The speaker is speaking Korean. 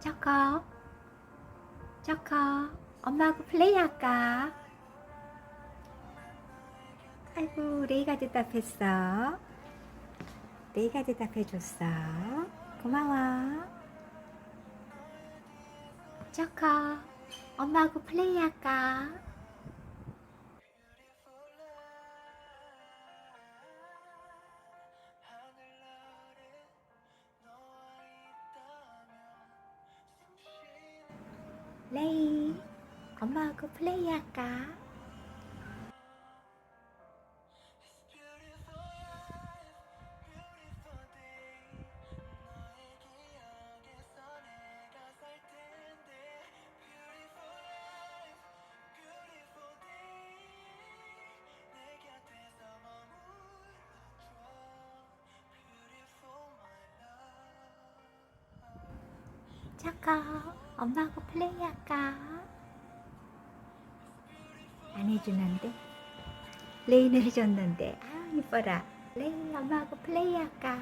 초코, 초코, 엄마하고 플레이할까? 아이고, 레이가 대답했어. 레이가 대답해줬어. 고마워. 초코, 엄마하고 플레이할까? 레이, 엄마하고 플레이할까? 초코, 엄마하고 플레이할까? 안 해주는데? 레이는 해줬는데. 아, 이뻐라. 레이, 엄마하고 플레이할까?